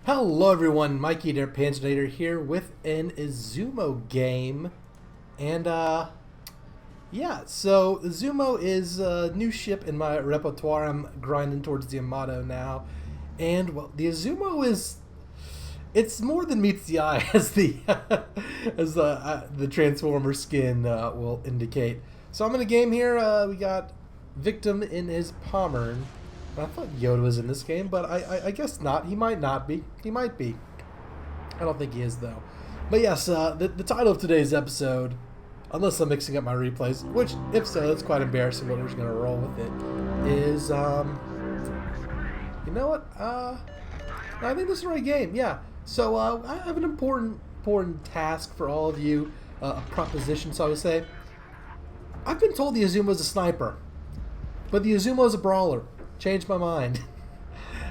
Hello everyone, Mikey there, Panzernator here with an Izumo game. And yeah, so Izumo is a new ship in my repertoire. I'm grinding towards the Yamato now. And well, the Izumo it's more than meets the eye as the Transformer skin will indicate. So I'm in a game here, we got Victim in his Pommern. I thought Yoda was in this game, but I guess not. He might not be. He might be. I don't think he is, though. But yes, the title of today's episode, unless I'm mixing up my replays, which, if so, that's quite embarrassing, but we're just going to roll with it, is, you know what? I think this is the right game, yeah. So, I have an important task for all of you, a proposition, so I would say. I've been told the Izumo is a sniper, but the Izumo is a brawler. Changed my mind.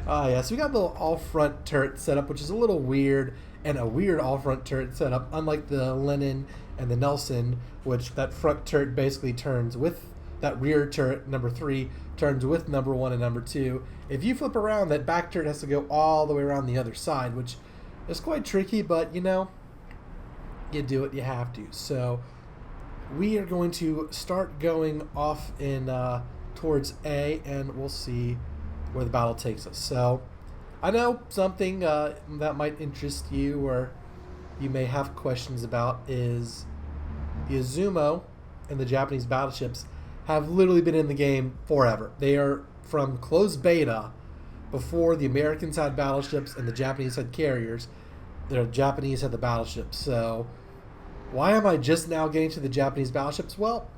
Yeah, so we got the little all-front turret setup, which is a little weird, and a weird all-front turret setup, unlike the Lenin and the Nelson, which that front turret basically turns with that rear turret, number 3, turns with number 1 and number 2. If you flip around, that back turret has to go all the way around the other side, which is quite tricky, but, you know, you do it, you have to. So we are going to start going off in towards A, and we'll see where the battle takes us. So I know something that might interest you or you may have questions about is the Izumo and the Japanese battleships have literally been in the game forever. They are from closed beta before the Americans had battleships and the Japanese had carriers. The Japanese had the battleships. So why am I just now getting to the Japanese battleships? Well,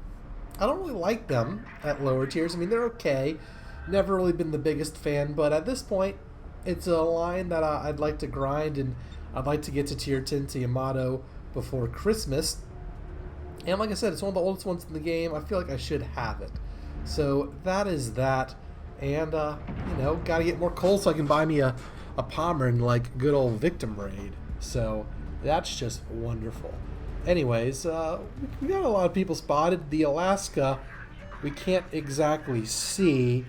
I don't really like them at lower tiers. I mean, they're okay. Never really been the biggest fan, but at this point, it's a line that I'd like to grind, and I'd like to get to tier 10 to Yamato before Christmas. And like I said, it's one of the oldest ones in the game. I feel like I should have it. So that is that. And, you know, got to get more coal so I can buy me a Pommern like good old Victim Raid. So that's just wonderful. Anyways, we got a lot of people spotted. The Alaska, we can't exactly see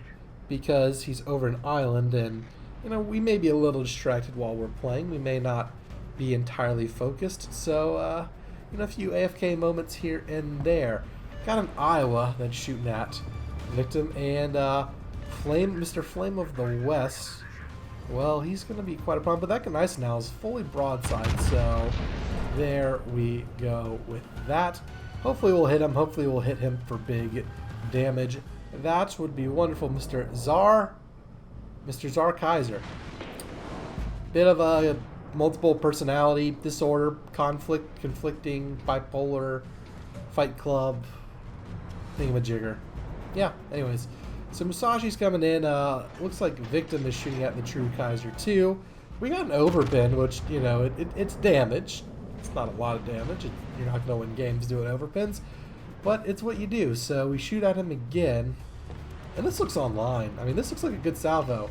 because he's over an island, and you know we may be a little distracted while we're playing. We may not be entirely focused. So, you know, a few AFK moments here and there. Got an Iowa that's shooting at Victim, and Mr. Flame of the West. Well, he's going to be quite a problem, but that nice now is fully broadside, so there we go with that. Hopefully we'll hit him. Hopefully we'll hit him for big damage. That would be wonderful, Mr. Czar Kaiser. Bit of a multiple personality disorder, conflicting, bipolar, fight club, thingamajigger. Yeah, anyways. So Musashi's coming in. Looks like Victim is shooting at the True Kaiser too. We got an overpin, which, you know, it's damage. It's not a lot of damage. You're not going to win games doing overpins, but it's what you do. So we shoot at him again, and this looks online. I mean, this looks like a good salvo,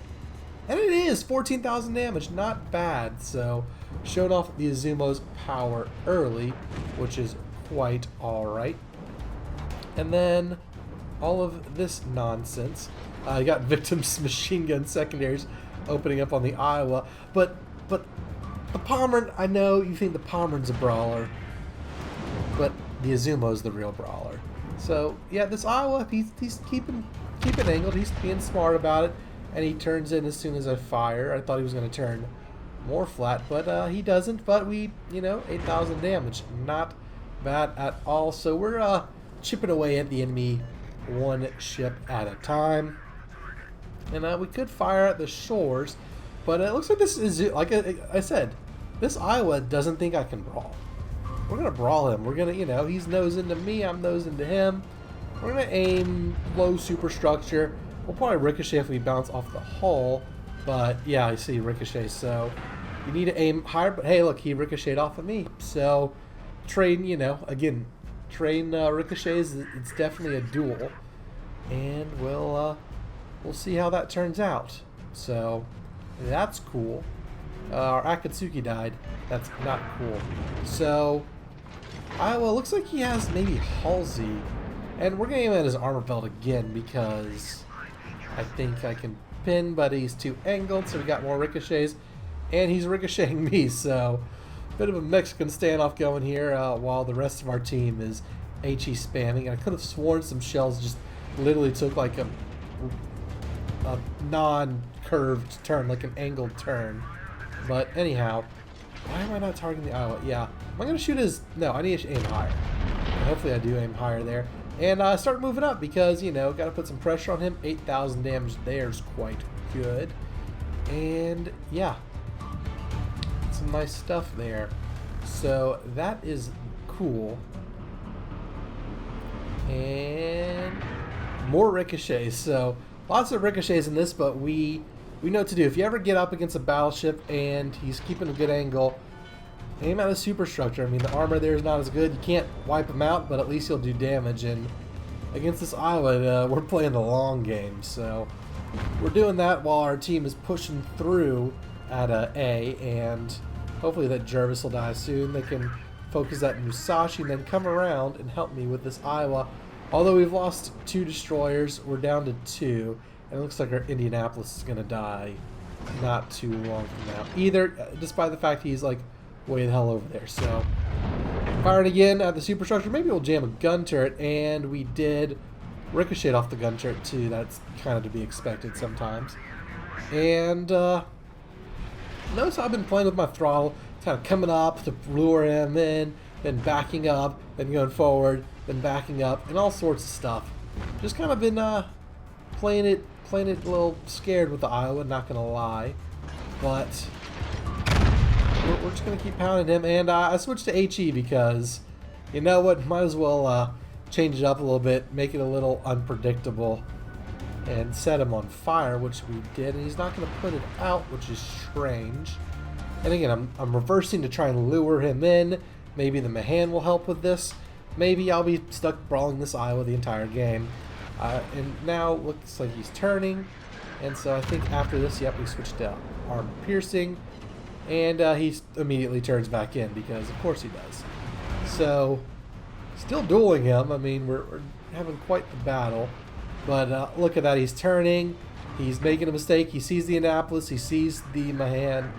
and it is 14,000 damage, not bad. So showing off the Izumo's power early, which is quite all right. And then all of this nonsense. You got Victim's machine gun secondaries opening up on the Iowa, but the Pommern, I know you think the Pommern's a brawler, but the Izumo's the real brawler. So yeah, this Iowa, he's keeping angled. He's being smart about it, and he turns in as soon as I fire. I thought he was going to turn more flat, but he doesn't. But we, you know, 8,000 damage, not bad at all. So we're chipping away at the enemy one ship at a time, and we could fire at the shores, but it looks like this is, like I said, this Iowa doesn't think I can brawl. We're gonna brawl him. We're gonna, you know, he's nose into me, I'm nose into him. We're gonna aim low superstructure. We'll probably ricochet if we bounce off the hull, but yeah, I see ricochet. So you need to aim higher. But hey, look, he ricocheted off of me. So train, you know, again, train ricochets. It's definitely a duel, and we'll see how that turns out. So that's cool. Our Akatsuki died. That's not cool. So Iowa looks like he has maybe Halsey, and we're gonna aim at his armor belt again because I think I can pin, but he's too angled. So we got more ricochets, and he's ricocheting me, so bit of a Mexican standoff going here while the rest of our team is HE spamming. I could have sworn some shells just literally took like a non-curved turn, like an angled turn. But anyhow, why am I not targeting the Iowa? Yeah, am I going to shoot his... No, I need to aim higher. And hopefully I do aim higher there. And start moving up because, you know, got to put some pressure on him. 8,000 damage there is quite good. And yeah, some nice stuff there. So that is cool. And more ricochets. So lots of ricochets in this, but we know what to do. If you ever get up against a battleship and he's keeping a good angle, aim at a superstructure. I mean, the armor there is not as good. You can't wipe him out, but at least he'll do damage. And against this Iowa, we're playing the long game. So we're doing that while our team is pushing through at A, and hopefully that Jervis will die soon. They can focus that Musashi and then come around and help me with this Iowa. Although we've lost 2 destroyers, we're down to 2. And it looks like our Indianapolis is going to die not too long from now. Either, despite the fact he's like way the hell over there. So, firing again at the superstructure. Maybe we'll jam a gun turret. And we did ricochet off the gun turret too. That's kind of to be expected sometimes. And, notice I've been playing with my throttle. Kind of coming up to lure him in. Then backing up. Then going forward. Then backing up. And all sorts of stuff. Just kind of been, playing it a little scared with the Iowa, not gonna lie, but we're just gonna keep pounding him. And I switched to HE because, you know what, might as well change it up a little bit, make it a little unpredictable, and set him on fire, which we did. And he's not gonna put it out, which is strange. And again, I'm reversing to try and lure him in. Maybe the Mahan will help with this. Maybe I'll be stuck brawling this Iowa the entire game. And now looks like he's turning, and so I think after this, yep, we switched to armor piercing, and he immediately turns back in because of course he does. So still dueling him. I mean, we're having quite the battle, but look at that, he's turning, he's making a mistake. He sees the Annapolis, he sees the Mahan,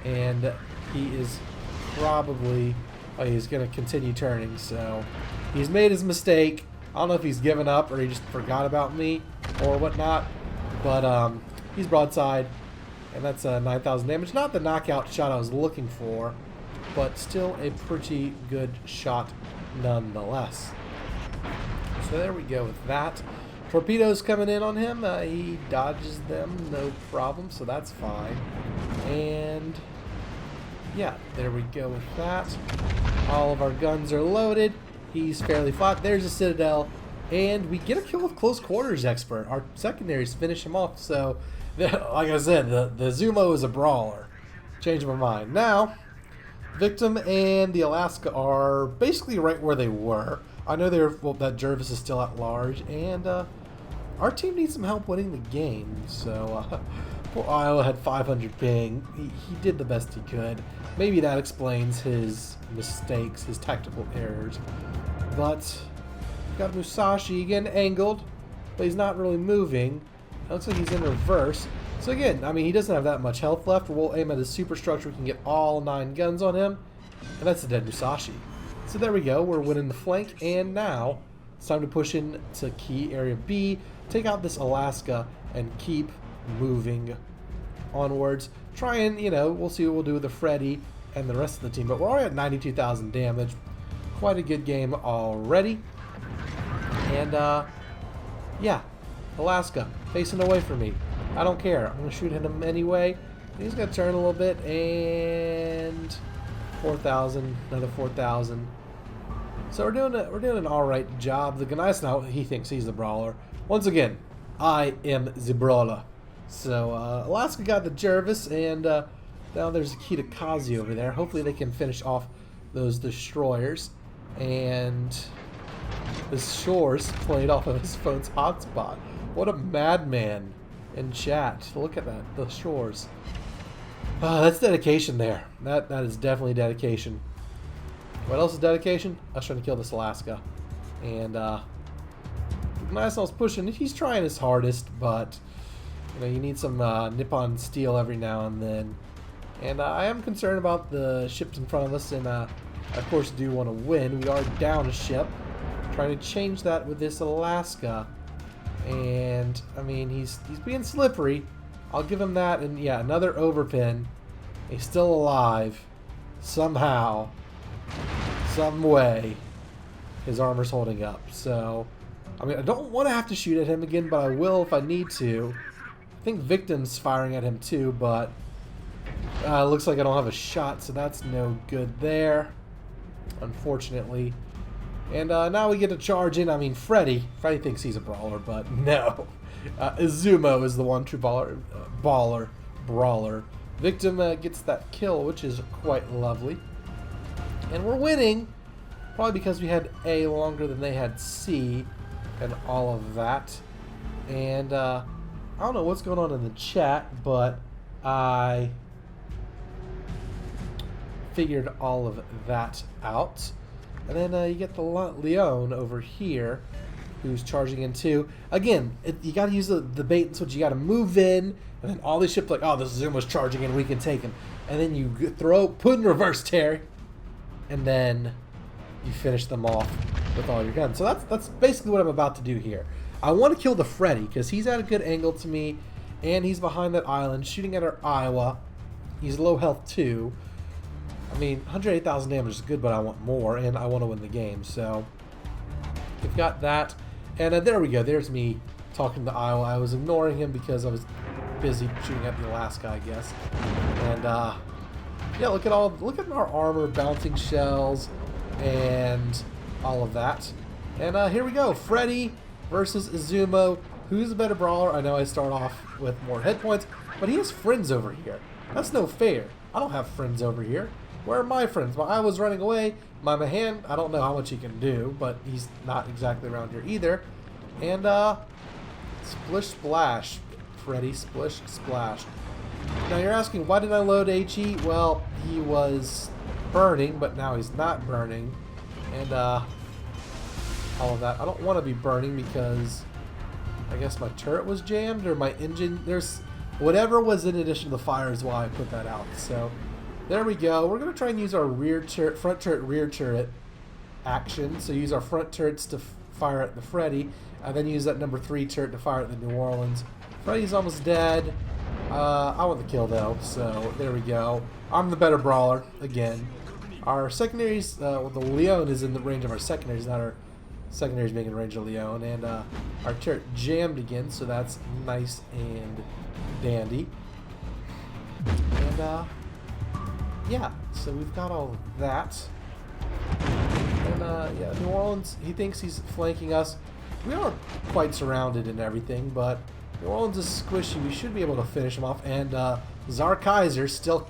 and he is probably he's going to continue turning. So he's made his mistake. I don't know if he's given up or he just forgot about me or whatnot, but he's broadside, and that's 9,000 damage. Not the knockout shot I was looking for, but still a pretty good shot nonetheless. So there we go with that. Torpedoes coming in on him. He dodges them, no problem, so that's fine. And yeah, there we go with that. All of our guns are loaded. He's fairly flat. There's a Citadel. And we get a kill with close quarters expert. Our secondaries finish him off. So, like I said, the Izumo is a brawler. Changed my mind. Now, Victim and the Alaska are basically right where they were. I know that Jervis is still at large. And our team needs some help winning the game. So, poor Iowa had 500 ping. He did the best he could. Maybe that explains his mistakes, his tactical errors. But we've got Musashi again angled, but he's not really moving. It looks like he's in reverse. So again, I mean, he doesn't have that much health left. We'll aim at his superstructure. We can get all 9 guns on him. And that's a dead Musashi. So there we go. We're winning the flank. And now it's time to push in to key area B, take out this Alaska, and keep moving onwards. Try and, you know, we'll see what we'll do with the Freddy and the rest of the team. But we're already at 92,000 damage. Quite a good game already. And, yeah. Alaska, facing away from me. I don't care. I'm going to shoot at him anyway. He's going to turn a little bit. And 4,000. Another 4,000. So we're doing an alright job. The Ganias now, he thinks he's the Brawler. Once again, I am the Brawler. So, Alaska got the Jervis, and now there's a Kitakazi over there. Hopefully they can finish off those destroyers. And the Shores played off of his phone's hotspot. What a madman in chat. Look at that, the Shores. That's dedication there. That is definitely dedication. What else is dedication? Us trying to kill this Alaska. And, Gneisen's pushing. He's trying his hardest, but you know, you need some Nippon steel every now and then. And I am concerned about the ships in front of us, and I, of course, do want to win. We are down a ship. Trying to change that with this Alaska. And, I mean, he's being slippery. I'll give him that. And, yeah, another overpin. He's still alive. Somehow. Some way. His armor's holding up. So, I mean, I don't want to have to shoot at him again, but I will if I need to. I think Victim's firing at him too, but looks like I don't have a shot, so that's no good there, unfortunately. And now we get to charge in. I mean, Freddy thinks he's a brawler, but no. Izumo is the one true brawler. Victim gets that kill, which is quite lovely. And we're winning, probably because we had A longer than they had C, and all of that. And I don't know what's going on in the chat, but I figured all of that out. And then you get the Leon over here, who's charging in too. Again, you got to use the bait and switch. You got to move in, and then all these ships like, oh, this Izumo's charging in, we can take him. And then you put in reverse Terry, and then you finish them off with all your guns. So that's basically what I'm about to do here. I want to kill the Freddy because he's at a good angle to me, and he's behind that island shooting at our Iowa. He's low health too. I mean, 108,000 damage is good, but I want more, and I want to win the game. So we've got that, and there we go. There's me talking to Iowa. I was ignoring him because I was busy shooting at the Alaska, I guess. And yeah, look at our armor, bouncing shells, and all of that. And here we go, Freddy versus Izumo. Who's the better brawler? I know I start off with more hit points, but he has friends over here. That's no fair. I don't have friends over here. Where are my friends? I was running away. My hand, I don't know how much he can do, but he's not exactly around here either. And splish splash, Freddy, splish splash. Now you're asking, why did I load HE? Well, he was burning, but now he's not burning. And all of that. I don't want to be burning because I guess my turret was jammed or my engine. There's whatever was in addition to the fire is why I put that out. So there we go. We're gonna try and use our front turret, rear turret action. So use our front turrets to fire at the Freddy, and then use that number 3 turret to fire at the New Orleans. Freddy's almost dead. I want the kill though, so there we go. I'm the better brawler again. Our secondaries, well, the Leon is in the range of our secondaries, not our secondaries being in range of Leon, and our turret jammed again, so that's nice and dandy. And yeah, so we've got all of that. And yeah, New Orleans, he thinks he's flanking us. We are quite surrounded and everything, but New Orleans is squishy. We should be able to finish him off. And Czar Kaiser still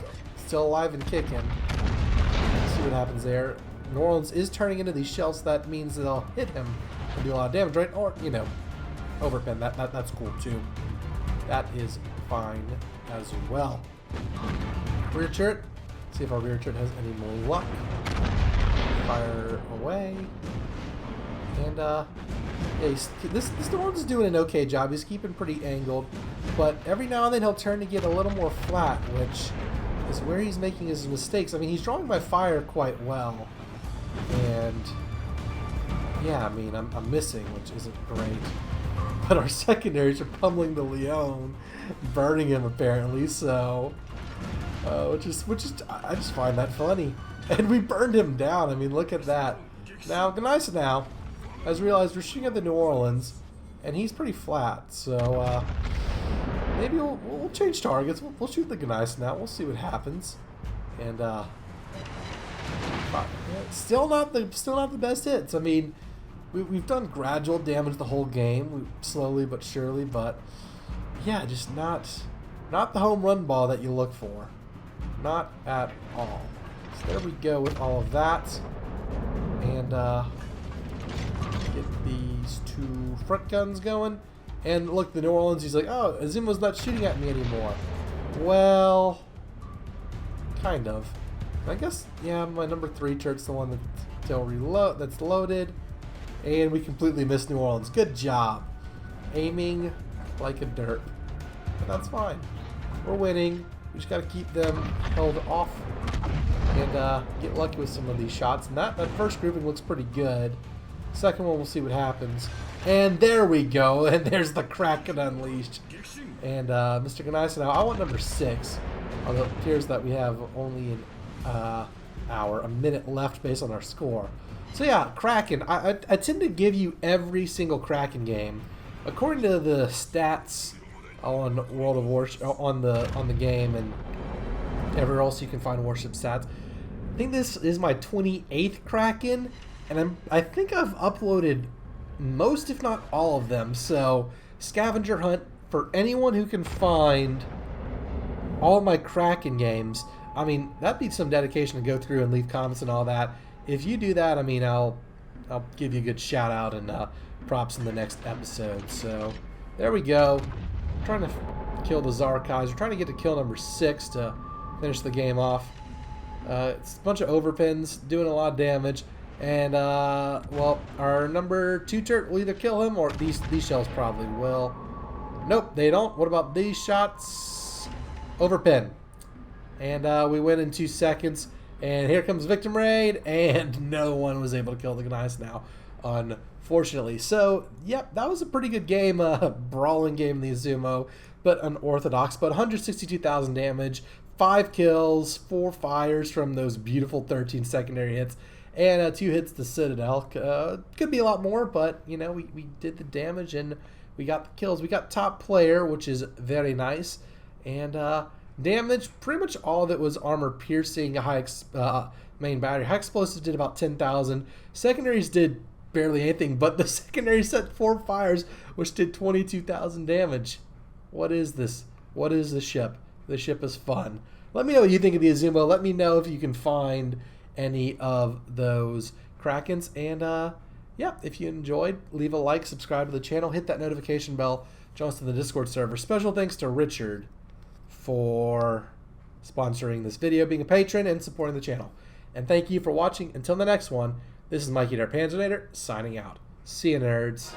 alive and kicking. Let's see what happens there. New Orleans is turning into these shells. So that means they'll hit him and do a lot of damage, right? Or, you know, overpin. That's cool too. That is fine as well. Rear turret. See if our rear turret has any more luck. Fire away. And yeah, this New Orleans is doing an okay job. He's keeping pretty angled, but every now and then he'll turn to get a little more flat, which is where he's making his mistakes. I mean, he's drawing my fire quite well, and yeah, I mean, I'm missing, which isn't great. But our secondaries are pummeling the Leon, burning him apparently. So, which is I just find that funny. And we burned him down. I mean, look at that. Now, nice now. I just realized we're shooting at the New Orleans, and he's pretty flat. So maybe we'll change targets. We'll shoot the Gneiss now. We'll see what happens. And still not the best hits. I mean, we've done gradual damage the whole game, slowly but surely. But yeah, just not the home run ball that you look for. Not at all. So there we go with all of that. And get these 2 front guns going. And look, the New Orleans, he's like, oh, Izumo's not shooting at me anymore. Well, kind of. I guess, yeah, my number 3 turret's the one that's loaded. And we completely missed New Orleans. Good job. Aiming like a derp. But that's fine. We're winning. We just got to keep them held off and get lucky with some of these shots. And that first grouping looks pretty good. Second one, we'll see what happens. And there we go. And there's the Kraken unleashed. And Mr. Ganais, now I want number 6. Although it appears that we have only a minute left based on our score. So yeah, Kraken. I tend to give you every single Kraken game. According to the stats on World of Warships, on the game and everywhere else you can find Warship stats, I think this is my 28th Kraken, and I think I've uploaded most, if not all of them. So scavenger hunt for anyone who can find all my Kraken games. I mean, that'd be some dedication to go through and leave comments and all that. If you do that, I mean, I'll give you a good shout out and props in the next episode. So there we go. I'm trying to kill the Zarkais. We're trying to get to kill number 6 to finish the game off. It's a bunch of overpins doing a lot of damage, and well, our number 2 turret will either kill him or these shells probably will. Nope, they don't. What about these shots? Overpin. And we win in 2 seconds. And here comes Victim Raid, and no one was able to kill the Ganais now, unfortunately. So, yep, that was a pretty good game, brawling game in the Izumo, but unorthodox. But 162,000 damage, 5 kills, 4 fires from those beautiful 13 secondary hits, and 2 hits to Citadel. Could be a lot more, but, you know, we did the damage, and we got the kills. We got top player, which is very nice, and damage, pretty much all of it was armor piercing, main battery. High explosives did about 10,000. Secondaries did barely anything, but the secondary set 4 fires, which did 22,000 damage. What is this? What is the ship? The ship is fun. Let me know what you think of the Izumo. Let me know if you can find any of those Krakens. And yeah, if you enjoyed, leave a like, subscribe to the channel, hit that notification bell, join us in the Discord server. Special thanks to Richard for sponsoring this video, being a patron, and supporting the channel. And thank you for watching. Until the next one, this is Mikey, our Panzernator, signing out. See you, nerds.